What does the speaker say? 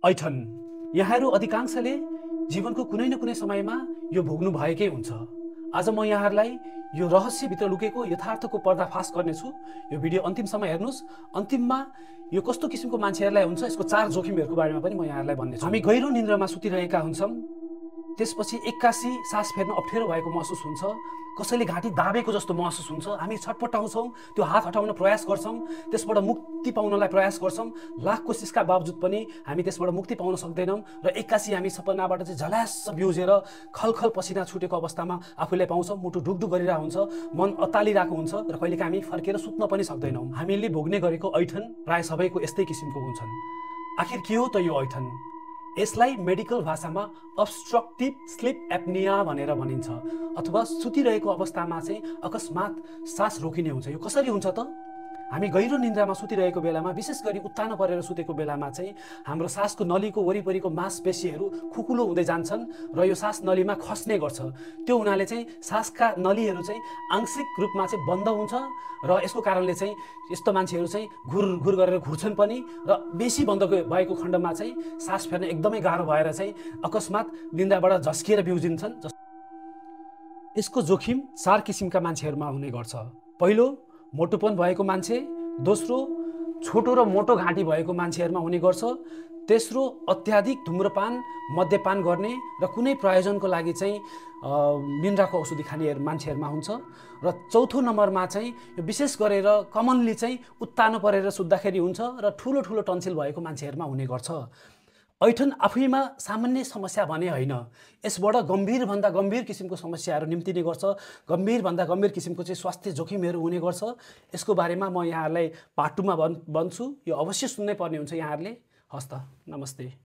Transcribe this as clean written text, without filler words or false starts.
ऐठन यहाँहरू अधिकांशले जीवनको कुनै न कुनै समयमा यो भोग्नु भएकै हुन्छ। आज म यहाँहरूलाई यो रहस्यभित्र लुकेको यथार्थको पर्दाफास गर्नेछु। यो भिडियो अन्तिमसम्म हेर्नुहोस्। अन्तिममा यो कस्तो किसिमको मान्छेहरूलाई हुन्छ यसको 4 जोखिमहरूको बारेमा पनि म यहाँहरूलाई भन्नेछु। हामी गहिरो निन्द्रामा सुतिरहेका हुन्छौँ, त्यसपछि एक्कासी सास फेर्न अप्ठ्यारो भएको महसुस हुन्छ, कसैले घाँटी दाबेको जस्तो महसुस हुन्छ, हामी छटपटाउँछौँ, त्यो हात हटाउन प्रयास गर्छौँ, त्यसबाट मुक्ति पाउनलाई प्रयास गर्छौँ। लाख कोसिसका बावजुद पनि हामी त्यसबाट मुक्ति पाउन सक्दैनौँ र एक्कासी हामी सपनाबाट चाहिँ झल्यास बिउजेर खलखल पसिना छुटेको अवस्थामा आफूलाई पाउँछौँ। मुटु ढुकढुक गरिरहेको हुन्छ, मन अत्तालिरहेको हुन्छ र कहिलेकाहीँ हामी फर्केर सुत्न पनि सक्दैनौँ। हामीले भोग्ने गरेको ऐठन प्राय सबैको यस्तै किसिमको हुन्छन्। आखिर के हो त यो ऐठन? यसलाई मेडिकल भाषामा अब्स्ट्रक्टिभ स्लिप एप्निया भनेर भनिन्छ, अथवा सुतिरहेको अवस्थामा चाहिँ अकस्मात सास रोकिने हुन्छ। यो कसरी हुन्छ त? हामी गहिरो निन्द्रामा सुतिरहेको बेलामा, विशेष गरी उत्तानो परेर सुतेको बेलामा चाहिँ हाम्रो सासको नलीको वरिपरिको मांसपेशीहरू खुकुलो हुँदै जान्छन् र यो सास नलीमा खस्ने गर्छ। त्यो हुनाले चाहिँ सासका नलीहरू चाहिँ आंशिक रूपमा चाहिँ बन्द हुन्छ र यसको कारणले चाहिँ यस्तो मान्छेहरू चाहिँ घुर गरेर घुर्छन् पनि र बेसी बन्द भएको खण्डमा चाहिँ सास फेर्न एकदमै गाह्रो भएर चाहिँ अकस्मात निन्द्राबाट झस्किएर बिउजिन्छन्। यसको जोखिम 4 किसिमका मान्छेहरूमा हुने गर्छ। पहिलो, मोटोपन भएको मान्छे। दोस्रो, छोटो र मोटो घाँटी भएको मान्छेहरूमा हुने गर्छ। तेस्रो, अत्याधिक धुम्रपान मद्यपान गर्ने र कुनै प्रयोजनको लागि चाहिँ निन्द्राको औषधि खाने मान्छेहरूमा हुन्छ। र चौथो नम्बरमा चाहिँ यो विशेष गरेर कमनली चाहिँ उत्तानो परेर सुत्दाखेरि हुन्छ र ठुलो ठुलो टन्सिल भएको मान्छेहरूमा हुने गर्छ। ऐठन आफैमा सामान्य समस्या भने होइन, यसबाट गम्भीरभन्दा गम्भीर किसिमको समस्याहरू निम्तिने गर्छ। गम्भीरभन्दा गम्भीर किसिमको चाहिँ स्वास्थ्य जोखिमहरू हुने गर्छ। यसको बारेमा म यहाँहरूलाई पार्ट 2 मा भन्छु। यो अवश्य सुन्नै पर्ने हुन्छ यहाँहरूले। हस्त, नमस्ते।